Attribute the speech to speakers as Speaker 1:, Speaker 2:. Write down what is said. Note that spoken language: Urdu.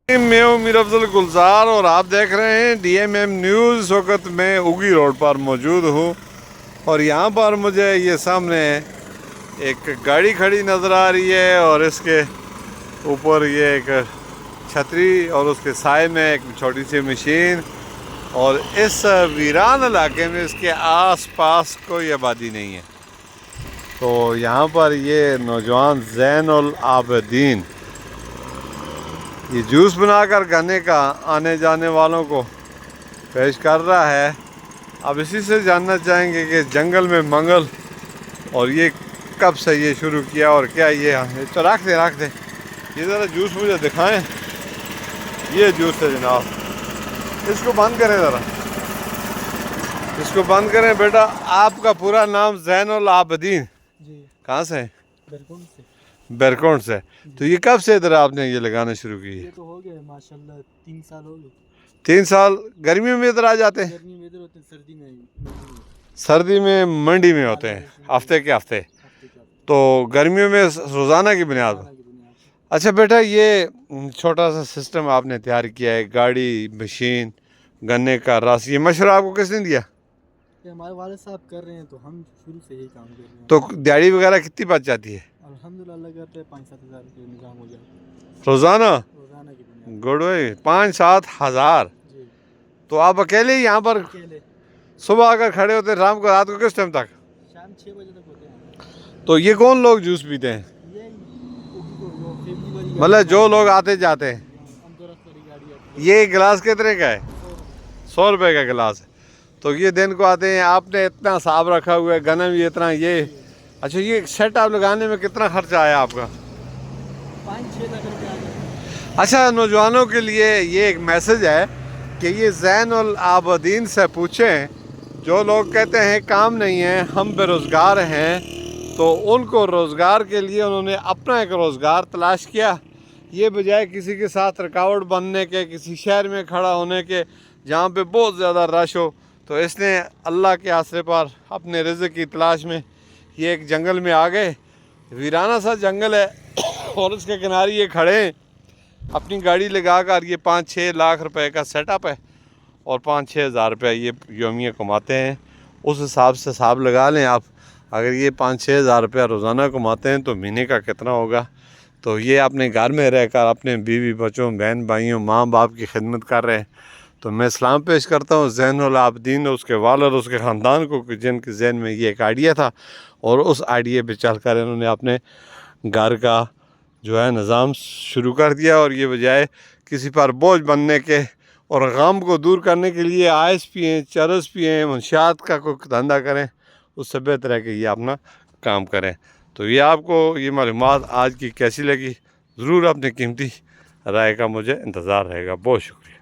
Speaker 1: میں ہوں میر افضل گلزار اور آپ دیکھ رہے ہیں ڈی ایم ایم نیوز۔ اس وقت میں اگی روڈ پر موجود ہوں اور یہاں پر مجھے یہ سامنے ایک گاڑی کھڑی نظر آ رہی ہے اور اس کے اوپر یہ ایک چھتری اور اس کے سائے میں ایک چھوٹی سی مشین، اور اس ویران علاقے میں اس کے آس پاس کوئی آبادی نہیں ہے۔ تو یہاں پر یہ نوجوان زین العابدین یہ جوس بنا کر گنے کا آنے جانے والوں کو پیش کر رہا ہے۔ اب اسی سے جاننا چاہیں گے کہ جنگل میں منگل اور یہ کب سے یہ شروع کیا اور کیا یہ تو رکھ دے یہ ذرا جوس مجھے دکھائیں۔ یہ جوس ہے جناب، اس کو بند کریں، ذرا اس کو بند کریں۔ بیٹا آپ کا پورا نام زین العابدین؟
Speaker 2: جی،
Speaker 1: کہاں سے؟
Speaker 2: بیرکون سے۔
Speaker 1: بیرکون سے۔ تو یہ کب سے ادھر آپ نے یہ لگانا شروع کی ہے؟
Speaker 2: یہ تو ہو گیا ماشاءاللہ 3 سال ہو گئے۔
Speaker 1: 3 سال۔ گرمیوں میں ادھر آ جاتے ہیں؟
Speaker 2: گرمی میں ادھر ہوتے ہیں، سردی میں
Speaker 1: سردی میں منڈی میں ہوتے ہیں ہفتے کے ہفتے، تو گرمیوں میں روزانہ کی بنیاد پر۔ اچھا بیٹا، یہ چھوٹا سا سسٹم آپ نے تیار کیا ہے، گاڑی، مشین، گنے کا رس، یہ مشورہ آپ کو کس نے دیا؟
Speaker 2: یہ ہمارے والد صاحب کر رہے ہیں تو ہم شروع سے یہی کام کر رہے ہیں۔
Speaker 1: تو دیہڑی وغیرہ کتنی بچ جاتی ہے
Speaker 2: الحمدللہ اللہ کرتے 5-7 ہزار روپے نظام ہو جاتا ہے
Speaker 1: روزانہ؟
Speaker 2: روزانہ کی بنیاد
Speaker 1: گڈ بھائی، 5-7 ہزار۔
Speaker 2: جی،
Speaker 1: تو آپ اکیلے ہی یہاں پر
Speaker 2: اکیلے
Speaker 1: صبح اگر کھڑے ہوتے ہیں شام کو، رات کو کس ٹائم تک؟
Speaker 2: شام 6 بجے تک ہوتے ہیں۔
Speaker 1: تو یہ کون لوگ جوس پیتے ہیں؟
Speaker 2: یہ فیملی والی
Speaker 1: مطلب جو لوگ آتے جاتے ہیں؟
Speaker 2: امدورت والی گاڑی آتی ہے۔
Speaker 1: یہ گلاس کتنے کا ہے؟ 100 روپے کا گلاس ہے۔ تو یہ دن کو آتے ہیں، آپ نے اتنا صاف رکھا ہوا ہے، گنا بھی اتنا یہ۔ اچھا، یہ سیٹ آپ لگانے میں کتنا خرچہ آیا آپ کا؟
Speaker 2: 5-6 لاکھ روپے آ گئے۔
Speaker 1: اچھا، نوجوانوں کے لیے یہ ایک میسج ہے کہ یہ زین العابدین سے پوچھیں، جو لوگ کہتے ہیں کام نہیں ہے، ہم بے روزگار ہیں، تو ان کو روزگار کے لیے انہوں نے اپنا ایک روزگار تلاش کیا، یہ بجائے کسی کے ساتھ رکاوٹ بننے کے، کسی شہر میں کھڑا ہونے کے جہاں پہ بہت زیادہ رش ہو، تو اس نے اللہ کے آسرے پر اپنے رزق کی تلاش میں یہ ایک جنگل میں آ گئے۔ ویرانہ سا جنگل ہے اور اس کے کنارے یہ کھڑے ہیں اپنی گاڑی لگا کر۔ یہ 5-6 لاکھ روپے کا سیٹ اپ ہے اور 5-6 ہزار روپے یہ یومیہ کماتے ہیں۔ اس حساب سے حساب لگا لیں آپ، اگر یہ 5-6 ہزار روپیہ روزانہ کماتے ہیں تو مہینے کا کتنا ہوگا؟ تو یہ اپنے گھر میں رہ کر اپنے بیوی بچوں، بہن بھائیوں، ماں باپ کی خدمت کر رہے ہیں۔ تو میں سلام پیش کرتا ہوں زین العابدین اور اس کے والد اور اس کے خاندان کو، جن کے ذہن میں یہ ایک آئیڈیا تھا اور اس آئیڈیا پہ چل کر انہوں نے اپنے گھر کا جو ہے نظام شروع کر دیا، اور یہ بجائے کسی پر بوجھ بننے کے اور غم کو دور کرنے کے لیے آئس پئیں، چرس پئیں، منشیات کا کوئی دھندا کریں، اس سے بہتر ہے کہ یہ اپنا کام کریں۔ تو یہ آپ کو یہ معلومات آج کی کیسی لگی؟ ضرور اپنی قیمتی رائے کا مجھے انتظار رہے گا۔ بہت شکریہ۔